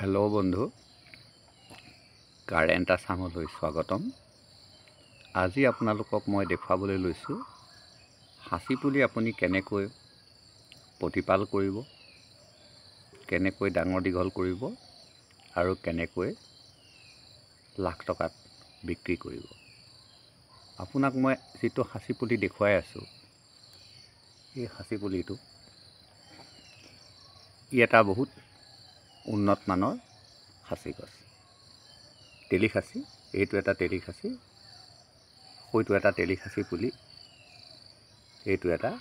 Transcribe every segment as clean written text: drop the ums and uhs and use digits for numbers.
Hello' বন্ধু, current আছামলৈ স্বাগতম। আজি আপোনালোকক মই দেখুৱাবলৈ লৈছোঁ সাঁচি পুলি আপুনি কেনেকৈ প্ৰতিপাল কৰিব, কেনেকৈ ডাঙৰ দীঘল কৰিব আৰু কেনেকৈ লাখ টকাত বিক্ৰী কৰিব। আপোনাক মই যিটো সাঁচি পুলি দেখুৱাই আছোঁ, এই সাঁচি পুলিটো এটা বহুত উন্নত মানৰ সাঁচি গছ, তেলী সাঁচি। এইটো এটা তেলী সাঁচি, সৈটো এটা তেলী সাঁচি পুলি, এইটো এটা।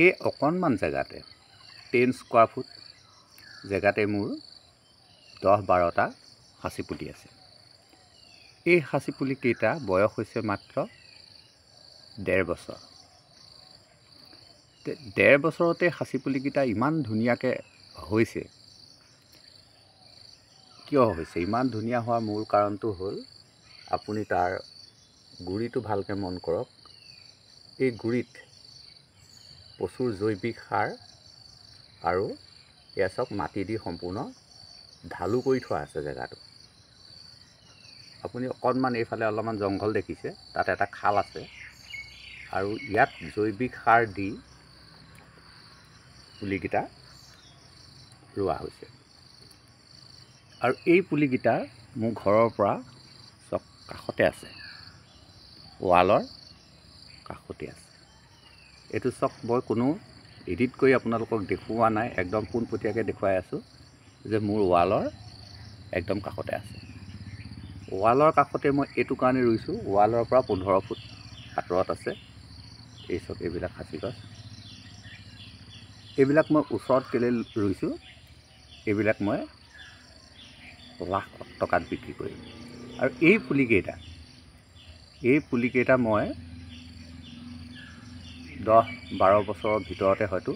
এই অকণমান জেগাতে 10 স্কোৱাৰ ফুট জেগাতে মোৰ 10-12টা সাঁচি পুলি আছে। এই সাঁচি পুলিকেইটা বয়স হৈছে মাত্ৰ 1.5 বছৰ। 1.5 বছৰতে সাঁচি পুলিকেইটা ইমান ধুনীয়াকৈ হৈছে। কিয় হৈছে? ইমান ধুনীয়া হোৱাৰ মূল কাৰণটো হ'ল আপুনি তাৰ গুৰিটো ভালকৈ মন কৰক। এই গুৰিত প্ৰচুৰ জৈৱিক সাৰ আৰু এয়া চব মাটি দি সম্পূৰ্ণ ঢালু কৰি থোৱা আছে জেগাটো। আপুনি অকণমান এইফালে অলপমান জংঘল দেখিছে, তাত এটা খাল আছে আৰু ইয়াত জৈৱিক সাৰ দি পুলিকেইটা ৰোৱা হৈছে। আৰু এই পুলিকেইটা মোৰ ঘৰৰ পৰা চব কাষতে আছে, ৱালৰ কাষতে আছে। এইটো চব মই কোনো এডিট কৰি আপোনালোকক দেখুওৱা নাই, একদম পোনপটীয়াকৈ দেখুৱাই আছোঁ যে মোৰ ৱালৰ একদম কাষতে আছে। ৱালৰ কাষতে মই এইটো কাৰণে ৰুইছোঁ, ৱালৰ পৰা 15 ফুট আঁতৰত আছে এই চব এইবিলাক সাঁচি গছ। এইবিলাক মই ওচৰত কেলৈ ৰুইছোঁ, এইবিলাক মই লাখ টকাত বিক্ৰী কৰিম। আৰু এই পুলিকেইটা মই 10-12 বছৰৰ ভিতৰতে হয়তো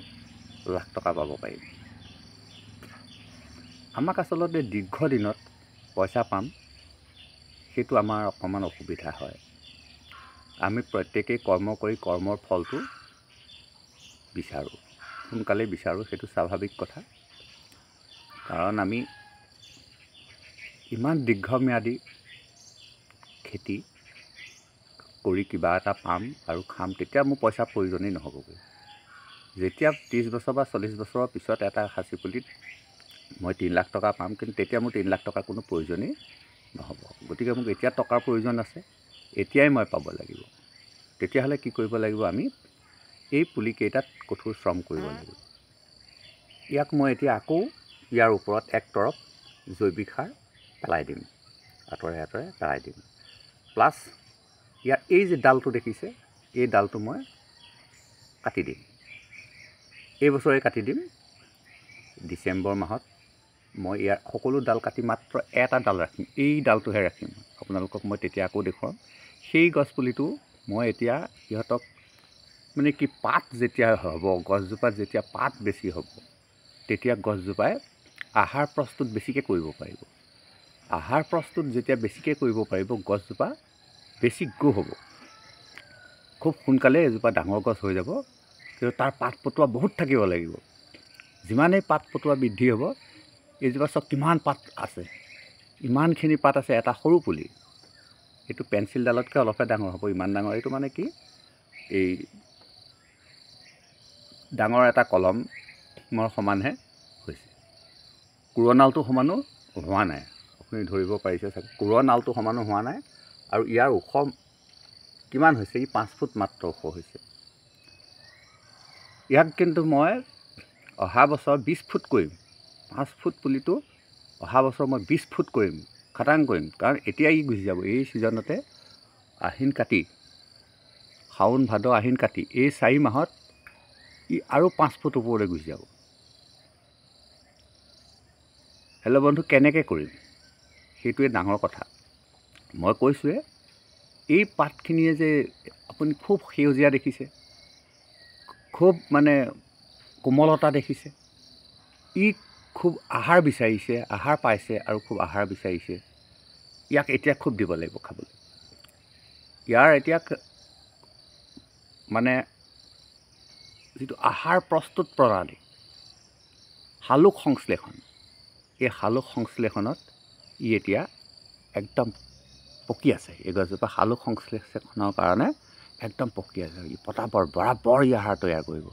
লাখ টকা পাব পাৰিম। আমাক আচলতে দীৰ্ঘদিনত পইচা পাম, সেইটো আমাৰ অকণমান অসুবিধা হয়। আমি প্ৰত্যেকেই কৰ্ম কৰি কৰ্মৰ ফলটো বিচাৰোঁ, সোনকালেই বিচাৰোঁ। সেইটো স্বাভাৱিক কথা, কাৰণ আমি ইমান দীৰ্ঘম্যাদী খেতি কৰি কিবা এটা পাম আৰু খাম, তেতিয়া মোৰ পইচাৰ প্ৰয়োজনেই নহ'বগৈ। যেতিয়া 30 বছৰ বা 40 বছৰৰ পিছত এটা সাঁচি পুলিত মই 3 লাখ টকা পাম, কিন্তু তেতিয়া মোৰ 3 লাখ টকাৰ কোনো প্ৰয়োজনেই নহ'ব। গতিকে মোক এতিয়া টকাৰ প্ৰয়োজন আছে, এতিয়াই মই পাব লাগিব। তেতিয়াহ'লে কি কৰিব লাগিব? আমি এই পুলিকেইটাত কঠোৰ শ্ৰম কৰিব লাগিব। ইয়াক মই এতিয়া আকৌ ইয়াৰ ওপৰত এক তৰপ জৈৱিক সাৰ পেলাই দিম, আঁতৰে আঁতৰে পেলাই দিম। প্লাছ ইয়াৰ এই যে ডালটো দেখিছে, এই ডালটো মই কাটি দিম, এই বছৰে কাটি দিম। ডিচেম্বৰ মাহত মই ইয়াৰ সকলো ডাল কাটি মাত্ৰ এটা ডাল ৰাখিম, এই ডালটোহে ৰাখিম। আপোনালোকক মই তেতিয়া আকৌ দেখুৱাম। সেই গছপুলিটো মই এতিয়া সিহঁতক মানে কি, পাত যেতিয়া হ'ব, গছজোপাত যেতিয়া পাত বেছি হ'ব, তেতিয়া গছজোপাই আহাৰ প্ৰস্তুত বেছিকৈ কৰিব পাৰিব। আহাৰ প্ৰস্তুত যেতিয়া বেছিকৈ কৰিব পাৰিব, গছজোপা বেছি গ্ৰ' হ'ব, খুব সোনকালে এজোপা ডাঙৰ গছ হৈ যাব। কিন্তু তাৰ পাত পটুৱা বহুত থাকিব লাগিব। যিমানেই পাত পটুৱা বৃদ্ধি হ'ব, এইজোপা চব কিমান পাত আছে, ইমানখিনি পাত আছে। এটা সৰু পুলি, এইটো পেঞ্চিলডালতকৈ অলপহে ডাঙৰ হ'ব, ইমান ডাঙৰ। এইটো মানে কি, এই ডাঙৰ এটা কলমৰ সমানহে হৈছে। কোৰণালটো সমানো হোৱা নাই, আপুনি ধৰিব পাৰিছে চাগে। কোৰণালটো সমানো হোৱা নাই। আৰু ইয়াৰ ওখ কিমান হৈছে? ই 5 ফুট মাত্ৰ ওখ হৈছে। ইয়াক কিন্তু মই অহা বছৰ 20 ফুট কৰিম। 5 ফুট পুলিটো অহা বছৰ মই 20 ফুট কৰিম, খাটাং কৰিম। কাৰণ এতিয়া ই গুচি যাব, এই ছিজনতে আহিন কাতি, শাওণ ভাদ আহিন কাতি, এই 4 মাহত ই আৰু 5 ফুট ওপৰলৈ গুচি যাব। হেল্ল' বন্ধু, কেনেকৈ কৰিম সেইটোৱে ডাঙৰ কথা। মই কৈছোঁৱে, এই পাতখিনিয়ে যে আপুনি খুব সেউজীয়া দেখিছে, খুব মানে কোমলতা দেখিছে, ই খুব আহাৰ বিচাৰিছে, আহাৰ পাইছে আৰু খুব আহাৰ বিচাৰিছে। ইয়াক এতিয়া খুব দিব লাগিব খাবলৈ। ইয়াৰ এতিয়া মানে যিটো আহাৰ প্ৰস্তুত প্ৰণালী, শালুক সংশ্লেষণ, এই শালুক সংশ্লেষণত ই এতিয়া একদম পকি আছে। এই গছজোপা শালুক সংশ্লেষণৰ কাৰণে একদম পকি আছে। ই বৰাবৰ ইয়াৰ সাৰ তৈয়াৰ কৰিব।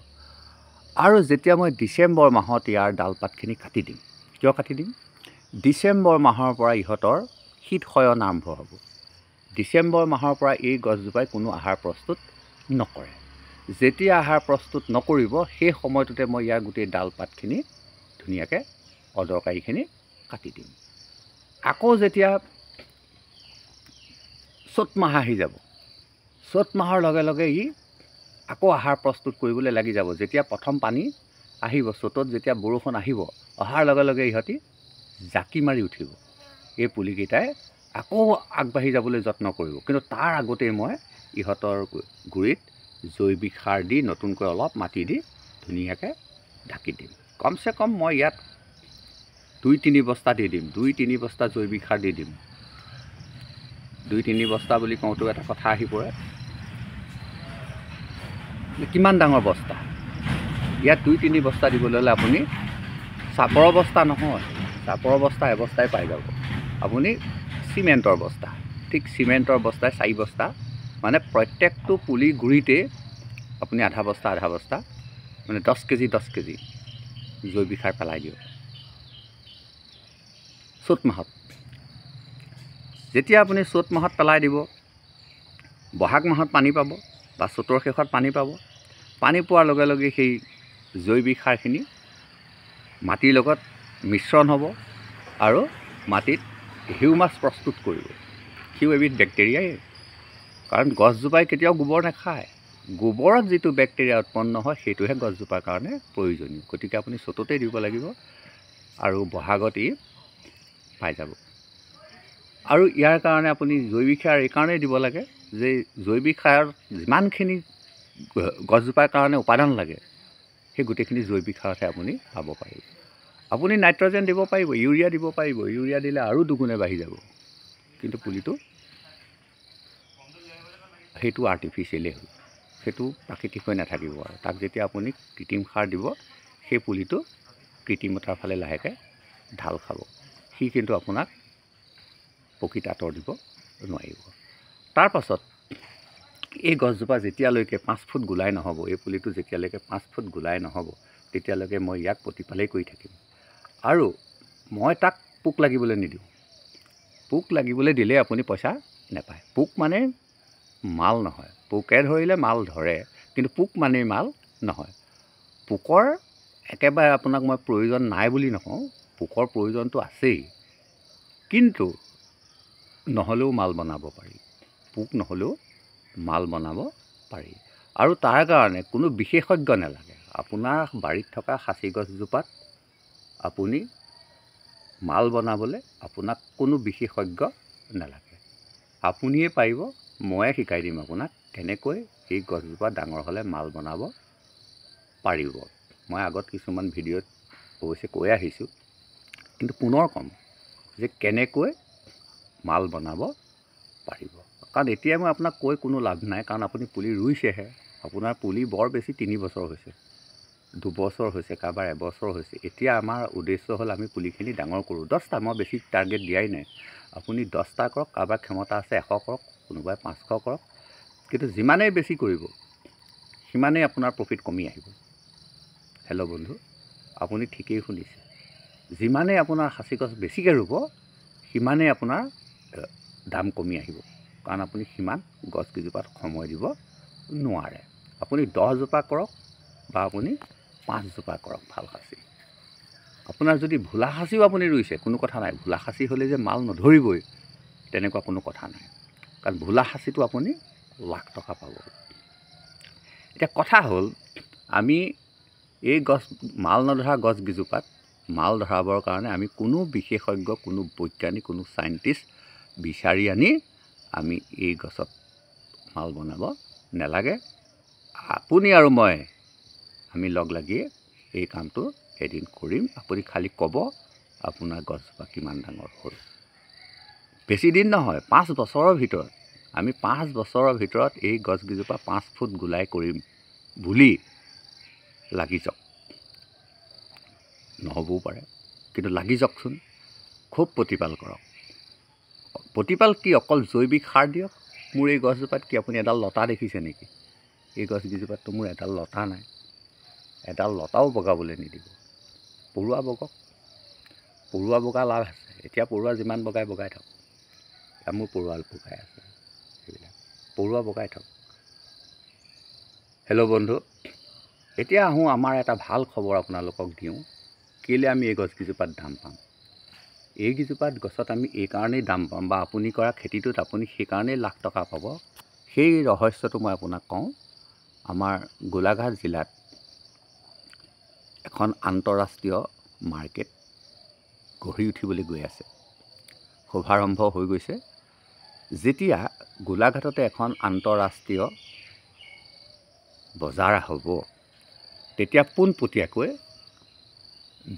আৰু যেতিয়া মই ডিচেম্বৰ মাহত ইয়াৰ ডালপাতখিনি কাটি দিম, কিয় কাটি দিম? ডিচেম্বৰ মাহৰ পৰা ইহঁতৰ শীতশয়ন আৰম্ভ হ'ব। ডিচেম্বৰ মাহৰ পৰা এই গছজোপাই কোনো আহাৰ প্ৰস্তুত নকৰে। যেতিয়া আহাৰ প্ৰস্তুত নকৰিব সেই সময়টোতে মই ইয়াৰ গোটেই ডালপাতখিনি ধুনীয়াকৈ অদৰকাৰীখিনি কাটি দিম। আকৌ যেতিয়া চ'ত মাহ আহি যাব, চ'ত মাহৰ লগে লগে ই আকৌ আহাৰ প্ৰস্তুত কৰিবলৈ লাগি যাব। যেতিয়া প্ৰথম পানী আহিব, চ'তত যেতিয়া বৰষুণ আহিব, অহাৰ লগে লগে ইহঁতি জাকি মাৰি উঠিব। এই পুলিকেইটাই আকৌ আগবাঢ়ি যাবলৈ যত্ন কৰিব। কিন্তু তাৰ আগতেই মই ইহঁতৰ গুৰিত জৈৱিক সাৰ দি নতুনকৈ অলপ মাটি দি ধুনীয়াকৈ ঢাকি দিম। কমচে কম মই ইয়াত 2-3 বস্তা দি দিম, 2-3 বস্তা জৈৱিক সাৰ দি দিম। 2-3 বস্তা বুলি কওঁতেও এটা কথা আহি পৰে, কিমান ডাঙৰ বস্তা? ইয়াত 2-3 বস্তা দিবলৈ হ'লে আপুনি চাপৰ বস্তা নহয়, চাপৰ বস্তা এবস্তাই পাই যাব। আপুনি চিমেণ্টৰ বস্তা, ঠিক চিমেণ্টৰ বস্তাই 4 বস্তা, মানে প্ৰত্যেকটো পুলি গুৰিতেই আপুনি আধা বস্তা মানে 10 কেজি 10 কেজি জৈৱিক সাৰ পেলাই দিয়ক চ'ত মাহত। যেতিয়া আপুনি চ'ত মাহত পেলাই দিব, বহাগ মাহত পানী পাব বা চ'তৰ শেষত পানী পাব। পানী পোৱাৰ লগে লগে সেই জৈৱিক সাৰখিনি মাটিৰ লগত মিশ্ৰণ হ'ব আৰু মাটিত হিউমাছ প্ৰস্তুত কৰিব। সিও এবিধ বেক্টেৰিয়াই, কাৰণ গছজোপাই কেতিয়াও গোবৰ নাখায়। গোবৰত যিটো বেক্টেৰিয়া উৎপন্ন হয় সেইটোহে গছজোপাৰ কাৰণে প্ৰয়োজনীয়। গতিকে আপুনি চ'ততেই দিব লাগিব আৰু বহাগত ই পাই যাব। আৰু ইয়াৰ কাৰণে আপুনি জৈৱিক সাৰ এইকাৰণেই দিব লাগে যে জৈৱিক সাৰ যিমানখিনি গছজোপাৰ কাৰণে উপাদান লাগে সেই গোটেইখিনি জৈৱিক সাৰতহে আপুনি পাব পাৰিব। আপুনি নাইট্ৰজেন দিব পাৰিব, ইউৰিয়া দিব পাৰিব, ইউৰিয়া দিলে আৰু দুগুণে বাঢ়ি যাব। কিন্তু পুলিটো সেইটো আৰ্টিফিচিয়েলেই হ'ল, সেইটো প্ৰাকৃতিক হৈ নাথাকিব। আৰু তাক যেতিয়া আপুনি কৃত্ৰিম সাৰ দিব, সেই পুলিটো কৃত্ৰিমতাৰ ফালে লাহেকৈ ঢাল খাব। সি কিন্তু আপোনাক প্ৰকৃত আঁতৰ দিব নোৱাৰিব। তাৰ পাছত এই গছজোপা যেতিয়ালৈকে 5 ফুট গোলাই নহ'ব, এই পুলিটো যেতিয়ালৈকে 5 ফুট গোলাই নহ'ব, তেতিয়ালৈকে মই ইয়াক প্ৰতিপালেই কৰি থাকিম। আৰু মই তাক পোক লাগিবলৈ নিদিওঁ। পোক লাগিবলৈ দিলে আপুনি পইচা নাপায়। পোক মানে মাল নহয়। পোকে ধৰিলে মাল ধৰে, কিন্তু পোক মানেই মাল নহয়। পোকৰ একেবাৰে আপোনাক মই প্ৰয়োজন নাই বুলি নকওঁ, পোকৰ প্ৰয়োজনটো আছেই, কিন্তু নহ'লেও মাল বনাব পাৰি। পোক নহ'লেও মাল বনাব পাৰি। আৰু তাৰ কাৰণে কোনো বিশেষজ্ঞ নালাগে। আপোনাৰ বাৰীত থকা সাঁচি গছজোপাত আপুনি মাল বনাবলৈ আপোনাক কোনো বিশেষজ্ঞ নালাগে। আপুনিয়ে পাৰিব, ময়ে শিকাই দিম আপোনাক কেনেকৈ সেই গছজোপা ডাঙৰ হ'লে মাল বনাব পাৰিব। মই আগত কিছুমান ভিডিঅ'ত অৱশ্যে কৈ আহিছোঁ, কিন্তু পুনৰ ক'ম যে কেনেকৈ মাল বনাব পাৰিব। কাৰণ এতিয়া মই আপোনাক কৈ কোনো লাভ নাই, কাৰণ আপুনি পুলি ৰুইছেহে। আপোনাৰ পুলি বৰ বেছি 3 বছৰ হৈছে, 2 বছৰ হৈছে, কাৰোবাৰ 1 বছৰ হৈছে। এতিয়া আমাৰ উদ্দেশ্য হ'ল আমি পুলিখিনি ডাঙৰ কৰোঁ। 10টা, মই বেছি টাৰ্গেট দিয়াই নাই। আপুনি 10টা কৰক, কাৰোবাৰ ক্ষমতা আছে 100 কৰক, কোনোবাই 500 কৰক। কিন্তু যিমানেই বেছি কৰিব সিমানেই আপোনাৰ প্ৰফিট কমি আহিব। হেল্ল' বন্ধু, আপুনি ঠিকেই শুনিছে। যিমানেই আপোনাৰ সাঁচি গছ বেছিকৈ ৰুব সিমানেই আপোনাৰ দাম কমি আহিব, কাৰণ আপুনি সিমান গছকেইজোপাত সময় দিব নোৱাৰে। আপুনি 10 জোপা কৰক বা আপুনি 5 জোপা কৰক ভাল সাঁচি। আপোনাৰ যদি ভোলা সাঁচিও আপুনি ৰুইছে, কোনো কথা নাই। ভোলা সাঁচি হ'লে যে মাল নধৰিবই তেনেকুৱা কোনো কথা নাই, কাৰণ ভোলা সাঁচিটো আপুনি লাখ টকা পাব। এতিয়া কথা হ'ল, আমি এই গছ মাল নধৰা গছকেইজোপাত মাল ধৰাবৰ কাৰণে আমি কোনো বিশেষজ্ঞ, কোনো বৈজ্ঞানিক, কোনো চাইণ্টিষ্ট বিচাৰি আনি আমি এই গছত মাল বনাব নালাগে। আপুনি আৰু মই আমি লগ লাগিয়ে এই কামটো এদিন কৰিম। আপুনি খালি ক'ব আপোনাৰ গছজোপা কিমান ডাঙৰ হ'ল। বেছি দিন নহয়, 5 বছৰৰ ভিতৰত আমি 5 বছৰৰ ভিতৰত এই গছকেইজোপা 5 ফুট গোলাই কৰিম বুলি লাগি যাওক। নহ'বও পাৰে, কিন্তু লাগি যাওকচোন, খুব প্ৰতিপাল কৰক। প্ৰতিপাল কি অকল জৈৱিক সাৰ দিয়ক। মোৰ এই গছজোপাত কি আপুনি এডাল লতা দেখিছে নেকি? এই গছকেইজোপাততো মোৰ এডাল লতা নাই, এডাল লতাও বগাবলৈ নিদিব। পৰুৱা বগক, পৰুৱা বগা লাভ আছে। এতিয়া পৰুৱা যিমান বগাই থাকক, এতিয়া মোৰ পৰুৱা বগাই আছে, সেইবিলাক পৰুৱা বগাই থাকক। হেল্ল' বন্ধু, এতিয়া আহোঁ আমাৰ এটা ভাল খবৰ আপোনালোকক দিওঁ। কেলৈ আমি এই গছকেইজোপাত দাম পাম? এইকেইজোপাত গছত আমি এইকাৰণেই দাম পাম, বা আপুনি কৰা খেতিটোত আপুনি সেইকাৰণেই লাখ টকা পাব, সেই ৰহস্যটো মই আপোনাক কওঁ। আমাৰ গোলাঘাট জিলাত এখন আন্তঃৰাষ্ট্ৰীয় মাৰ্কেট গঢ়ি উঠিবলৈ গৈ আছে, শুভাৰম্ভ হৈ গৈছে। যেতিয়া গোলাঘাটতে এখন আন্তঃৰাষ্ট্ৰীয় বজাৰ হ'ব, তেতিয়া পোনপটীয়াকৈ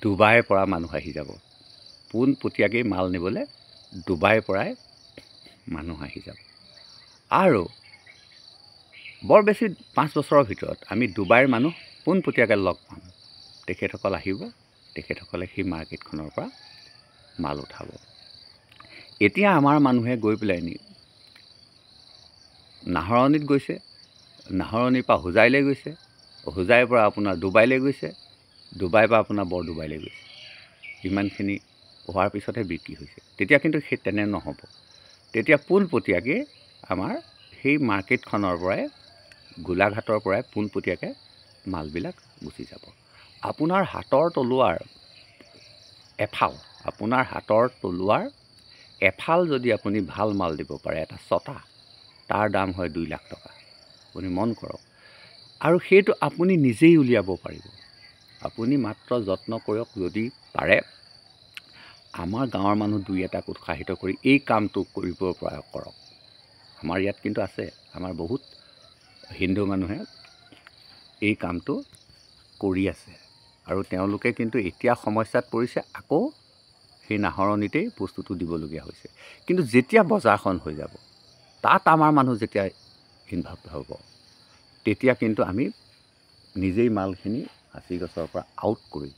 ডুবাইৰ পৰা মানুহ আহি যাব। পোনপটীয়াকৈ মাল নিবলৈ ডুবাইৰ পৰাই মানুহ আহি যাব। আৰু বৰ বেছি 5 বছৰৰ ভিতৰত আমি ডুবাইৰ মানুহ পোনপটীয়াকৈ লগ পাম। তেখেতসকল আহিব, তেখেতসকলে সেই মাৰ্কেটখনৰ পৰা মাল উঠাব। এতিয়া আমাৰ মানুহে গৈ পেলাইনি নাহৰণিত গৈছে, নাহৰণিৰ পৰা হোজাইলৈ গৈছে, হোজাইৰ পৰা আপোনাৰ ডুবাইলৈ গৈছে, ডুবাইৰ পৰা আপোনাৰ বৰডুবাইলৈ গৈছে। ইমানখিনি হোৱাৰ পিছতহে বিক্ৰী হৈছে। তেতিয়া কিন্তু সেই তেনে নহ'ব। তেতিয়া পোনপটীয়াকৈ আমাৰ সেই মাৰ্কেটখনৰ পৰাই, গোলাঘাটৰ পৰাই পোনপটীয়াকৈ মালবিলাক গুচি যাব। আপোনাৰ হাতৰ তলুৱাৰ এফাল, আপোনাৰ হাতৰ তলুৱাৰ এফাল যদি আপুনি ভাল মাল দিব পাৰে, এটা ছটা, তাৰ দাম হয় 2 লাখ টকা। আপুনি মন কৰক। আৰু সেইটো আপুনি নিজেই উলিয়াব পাৰিব। আপুনি মাত্ৰ যত্ন কৰক, যদি পাৰে আমাৰ গাঁৱৰ মানুহ 2-এটাক উৎসাহিত কৰি এই কামটো কৰিব পৰা কৰক। আমাৰ ইয়াত কিন্তু আছে, আমাৰ বহুত হিন্দু মানুহে এই কামটো কৰি আছে। আৰু তেওঁলোকে কিন্তু এতিয়া সমস্যাত পৰিছে, আকৌ সেই নাহৰণিতেই বস্তুটো দিবলগীয়া হৈছে। কিন্তু যেতিয়া বজাৰখন হৈ যাব, তাত আমাৰ মানুহ যেতিয়া ইনভলভ হ'ব, তেতিয়া কিন্তু আমি নিজেই মালখিনি সাঁচি গছৰ পৰা আউট কৰি,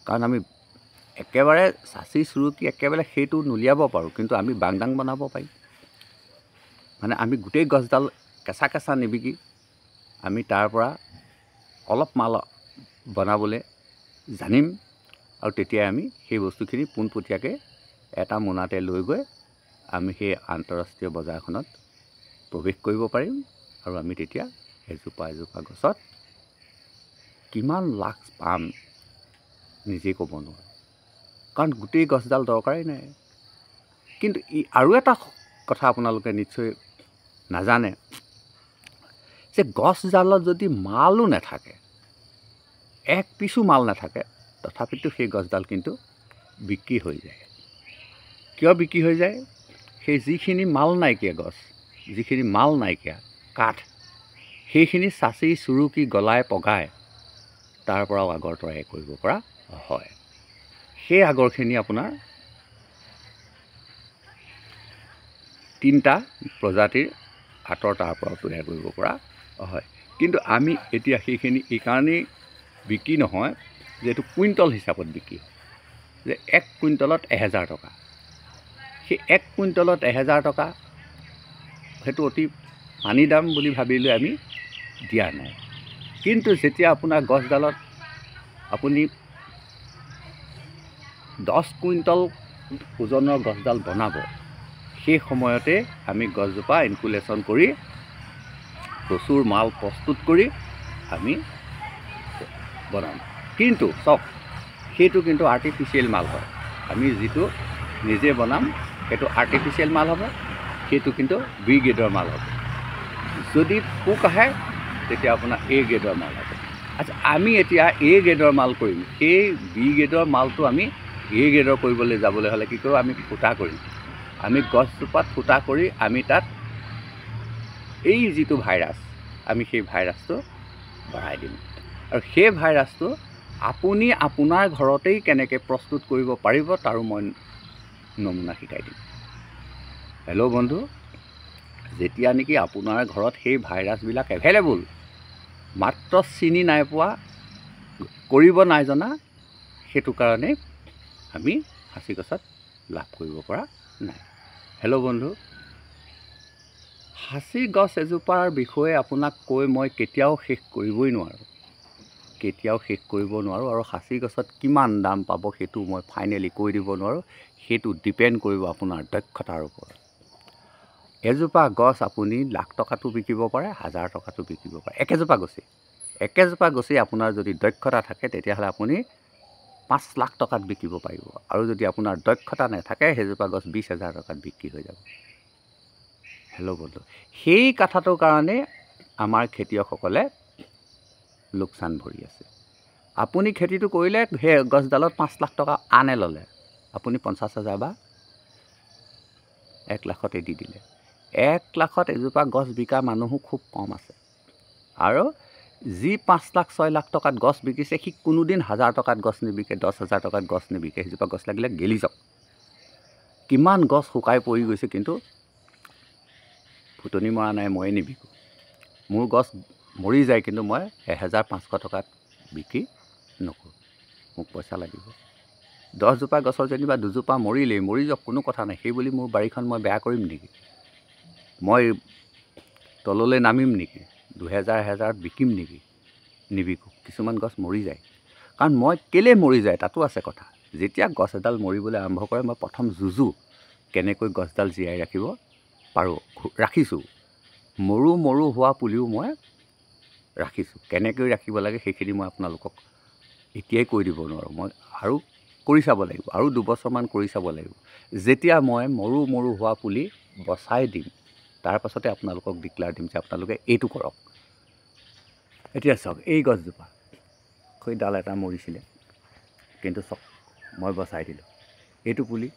কাৰণ আমি একেবাৰে চাচি চুৰুকি একেবাৰে সেইটো নুলিয়াব পাৰোঁ, কিন্তু আমি বাংডাং বনাব পাৰিম। মানে আমি গোটেই গছডাল কেঁচা কেঁচা নিবিকি আমি তাৰ পৰা অলপ মাল বনাবলৈ জানিম। আৰু তেতিয়াই আমি সেই বস্তুখিনি পোনপটীয়াকৈ এটা মোনাতে লৈ গৈ আমি সেই আন্তঃৰাষ্ট্ৰীয় বজাৰখনত প্ৰৱেশ কৰিব পাৰিম। আৰু আমি তেতিয়া এজোপা এজোপা গছত কিমান লাখ পাম নিজেই ক'ব নোৱাৰোঁ, কাৰণ গোটেই গছডাল দৰকাৰেই নাই। কিন্তু আৰু এটা কথা আপোনালোকে নিশ্চয় নাজানে, যে গছডালত যদি মালো নাথাকে, এক পিছো মাল নাথাকে, তথাপিতো সেই গছডাল কিন্তু বিক্ৰী হৈ যায়। কিয় বিক্ৰী হৈ যায়? সেই যিখিনি মাল নাইকিয়া গছ, যিখিনি মাল নাইকিয়া কাঠ, সেইখিনি চাচি চুৰুকি গলাই পগাই তাৰ পৰাও আগৰ তৈয়াৰ কৰিব পৰা হয়। সেই আগৰখিনি আপোনাৰ 3টা প্ৰজাতিৰ কাঠৰ তাৰ পৰাও তৈয়াৰ কৰিব পৰা হয়। কিন্তু আমি এতিয়া সেইখিনি এইকাৰণেই বিক্ৰী নহয় যে এইটো কুইণ্টল হিচাপত বিক্ৰী হয়, যে 1 কুইণ্টলত 1000 টকা। সেই 1 কুইণ্টলত 1000 টকা, সেইটো অতি পানী দাম বুলি ভাবি লৈ আমি দিয়া নাই। কিন্তু যেতিয়া আপোনাৰ গছডালত আপুনি 10 কুইণ্টল ওজনৰ গছডাল বনাব, সেই সময়তে আমি গছজোপা ইনকুলেশ্যন কৰি প্ৰচুৰ মাল প্ৰস্তুত কৰি আমি বনাম। কিন্তু চাওক, সেইটো কিন্তু আৰ্টিফিচিয়েল মাল হয়। আমি যিটো নিজে বনাম সেইটো আৰ্টিফিচিয়েল মাল হ'ব, সেইটো কিন্তু বি গ্ৰেডৰ মাল হ'ব। যদি পোক আহে তেতিয়া আপোনাৰ এ গ্ৰেডৰ মাল হ'ব। আচ্ছা, আমি এতিয়া এ গ্ৰেডৰ মাল কৰিম। সেই বি গ্ৰেডৰ মালটো আমি এ গ্ৰেডৰ কৰিবলৈ যাবলৈ হ'লে কি কৰোঁ? আমি ফুটা কৰিম। আমি গছজোপাত ফুটা কৰি আমি তাত এই যিটো ভাইৰাছ, আমি সেই ভাইৰাছটো বঢ়াই দিম। আৰু সেই ভাইৰাছটো আপুনি আপোনাৰ ঘৰতেই কেনেকৈ প্ৰস্তুত কৰিব পাৰিব তাৰো মই নমুনা শিকাই দিম। হেল্ল' বন্ধু, যেতিয়া নেকি আপোনাৰ ঘৰত সেই ভাইৰাছবিলাক এভেইলেবল, মাত্ৰ চিনি নাই পোৱা, কৰিব নাই জনা, সেইটো কাৰণে আমি সাঁচি গছত লাভ কৰিব পৰা নাই। হেল্ল' বন্ধু, সাঁচি গছ এজোপাৰ বিষয়ে আপোনাক কৈ মই কেতিয়াও শেষ কৰিবই নোৱাৰোঁ, আৰু সাঁচি গছত কিমান দাম পাব সেইটো মই ফাইনেলি কৈ দিব নোৱাৰোঁ। সেইটো ডিপেণ্ড কৰিব আপোনাৰ দক্ষতাৰ ওপৰত। এজোপা গছ আপুনি লাখ টকাতো বিকিব পাৰে, 1000 টকাতো বিকিব পাৰে। একেজোপা গছেই আপোনাৰ যদি দক্ষতা থাকে তেতিয়াহ'লে আপুনি 5 লাখ টকাত বিকিব পাৰিব, আৰু যদি আপোনাৰ দক্ষতা নাথাকে সেইজোপা গছ 20,000 টকাত বিক্ৰী হৈ যাব। হেল্ল' বন্ধু, সেই কথাটোৰ কাৰণে আমাৰ খেতিয়কসকলে লোকচান ভৰি আছে। আপুনি খেতিটো কৰিলে, সেই গছডালত 5 লাখ টকা আনে ল'লে, আপুনি 50,000 বা 1 লাখতে দি দিলে। 1 লাখত এজোপা গছ বিকা মানুহো খুব কম আছে, আৰু যি 5 লাখ 6 লাখ টকাত গছ বিকিছে সি কোনোদিন 1000 টকাত গছ নিবিকে, 10,000 টকাত গছ নিবিকে। সেইজোপা গছ লাগিলে গেলি যাওক। কিমান গছ শুকাই পৰি গৈছে, কিন্তু ফুটনি মৰা নাই, ময়ে নিবিকোঁ। মোৰ গছ মৰি যায়, কিন্তু মই 1500 টকাত বিক্ৰী নকৰোঁ। মোক পইচা লাগিব। 10জোপা গছৰ যেনিবা 2জোপা মৰিলেই, মৰি যাওক, কোনো কথা নাই। সেই বুলি মোৰ বাৰীখন মই বেয়া কৰিম নেকি? মই তললৈ নামিম নেকি? 2000-1000ত বিকিম নেকি? নিবিকোঁ। কিছুমান গছ মৰি যায়, কাৰণ মই কেলৈ মৰি যায় তাতো আছে কথা। যেতিয়া গছ এডাল মৰিবলৈ আৰম্ভ কৰে, মই প্ৰথম যুঁজোঁ কেনেকৈ গছডাল জীয়াই ৰাখিব পাৰোঁ। ৰাখিছোঁ, মৰো হোৱা পুলিও মই ৰাখিছোঁ। কেনেকৈ ৰাখিব লাগে সেইখিনি মই আপোনালোকক এতিয়াই কৈ দিব নোৱাৰোঁ। মই আৰু কৰি চাব লাগিব, আৰু 2 বছৰমান কৰি চাব লাগিব। যেতিয়া মই মৰো হোৱা পুলি বচাই দিম, তাৰ পাছতে আপোনালোকক ডিক্লেয়াৰ দিম যে আপোনালোকে এইটো কৰক। এতিয়া চাওক, এই গছজোপা ডাল এটা মৰিছিলে, কিন্তু চাওক মই বচাই দিলোঁ। এইটো পুলি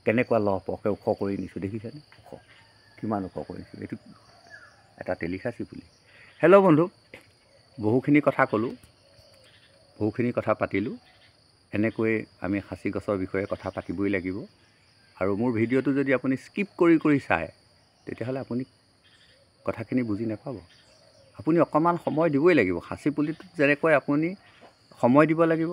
কেনেকুৱা লহপহকৈ ওখ কৰি নিছোঁ, দেখিছেনে? কিমান ওখ কৰি নিছোঁ। এইটো এটা তেলিখাচি পুলি। হেল্ল' বন্ধু, বহুখিনি কথা ক'লোঁ, বহুখিনি কথা পাতিলোঁ। এনেকৈ আমি সাঁচি গছৰ বিষয়ে কথা পাতিবই লাগিব। আৰু মোৰ ভিডিঅ'টো যদি আপুনি স্কিপ কৰি চায়, তেতিয়াহ'লে আপুনি কথাখিনি বুজি নাপাব। আপুনি অকণমান সময় দিবই লাগিব। সাঁচি পুলিটোত যেনেকৈ আপুনি সময় দিব লাগিব,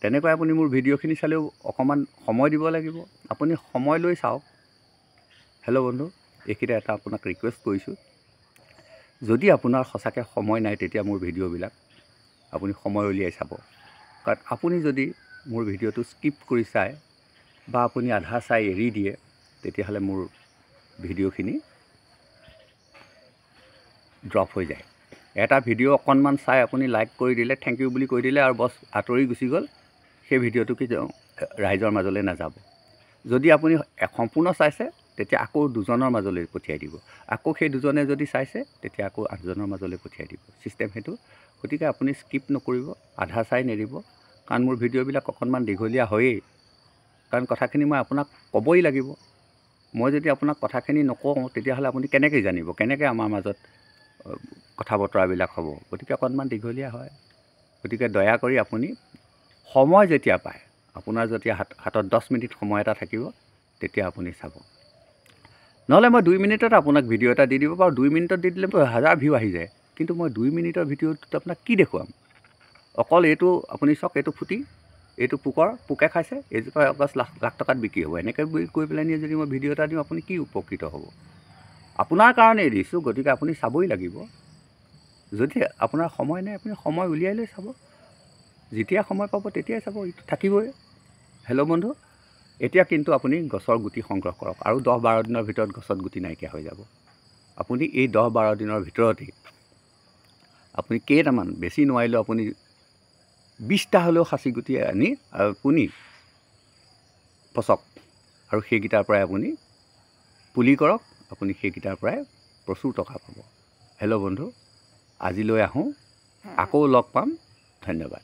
তেনেকৈ আপুনি মোৰ ভিডিঅ'খিনি চালেও অকণমান সময় দিব লাগিব। আপুনি সময় লৈ চাওক। হেল্ল' বন্ধু, এইকেইটা এটা আপোনাক ৰিকুৱেষ্ট কৰিছোঁ, যদি আপোনাৰ সঁচাকৈ সময় নাই, তেতিয়া মোৰ ভিডিঅ'বিলাক আপুনি সময় উলিয়াই চাব। কাৰণ আপুনি যদি মোৰ ভিডিঅ'টো স্কিপ কৰি চায়, বা আপুনি আধা চাই এৰি দিয়ে, তেতিয়াহ'লে মোৰ ভিডিঅ'খিনি ড্ৰপ হৈ যায়। এটা ভিডিঅ' অকণমান চাই আপুনি লাইক কৰি দিলে, থেংক ইউ বুলি কৈ দিলে, আৰু বছ আঁতৰি গুচি গ'ল, সেই ভিডিঅ'টো কেতিয়াও ৰাইজৰ মাজলৈ নাযাব। যদি আপুনি সম্পূৰ্ণ চাইছে, তেতিয়া আকৌ 2জনৰ মাজলৈ পঠিয়াই দিব। আকৌ সেই 2জনে যদি চাইছে, তেতিয়া আকৌ 8জনৰ মাজলৈ পঠিয়াই দিব। ছিষ্টেম সেইটো। গতিকে আপুনি স্কিপ নকৰিব, আধা চাই নেৰিব, কাৰণ মোৰ ভিডিঅ'বিলাক অকণমান দীঘলীয়া হয়েই। কাৰণ কথাখিনি মই আপোনাক ক'বই লাগিব। মই যদি আপোনাক কথাখিনি নকওঁ, তেতিয়াহ'লে আপুনি কেনেকৈ জানিব, কেনেকৈ আমাৰ মাজত কথা বতৰাবিলাক হ'ব। গতিকে অকণমান দীঘলীয়া হয়। গতিকে দয়া কৰি আপুনি সময় যেতিয়া পায়, আপোনাৰ যেতিয়া হাতত 10 মিনিট সময় এটা থাকিব, তেতিয়া আপুনি চাব। নহ'লে মই 2 মিনিটত আপোনাক ভিডিঅ' এটা দি দিব পাৰোঁ। 2 মিনিটত দি দিলে 1000 ভিউ আহি যায়। কিন্তু মই 2 মিনিটৰ ভিডিঅ'টোত আপোনাক কি দেখুৱাম? অকল এইটো আপুনি চাওক, এইটো পোকে খাইছে, এইজোপা গছ লাখ টকাত বিক্ৰী হ'ব। এনেকৈ কৈ পেলাই নিয়ে যদি মই ভিডিঅ' এটা দিওঁ, আপুনি কি উপকৃত হ'ব? আপোনাৰ কাৰণেই দিছোঁ, গতিকে আপুনি চাবই লাগিব। যদি আপোনাৰ সময় নাই, আপুনি সময় উলিয়াই লৈ চাব। যেতিয়া সময় পাব তেতিয়াই চাব, এইটো থাকিবই। হেল্ল' বন্ধু, এতিয়া কিন্তু আপুনি গছৰ গুটি সংগ্ৰহ কৰক, আৰু 10-12 দিনৰ ভিতৰত গছত গুটি নাইকিয়া হৈ যাব। আপুনি এই 10-12 দিনৰ ভিতৰতেই আপুনি কেইটামান, বেছি নোৱাৰিলেও আপুনি 20টা হ'লেও সাঁচি গুটি আনি আপুনি পচক, আৰু সেইকেইটাৰ পৰাই আপুনি পুলি কৰক। আপুনি সেইকেইটাৰ পৰাই প্ৰচুৰ টকা পাব। হেল্ল' বন্ধু, আজিলৈ আহোঁ, আকৌ লগ পাম। ধন্যবাদ।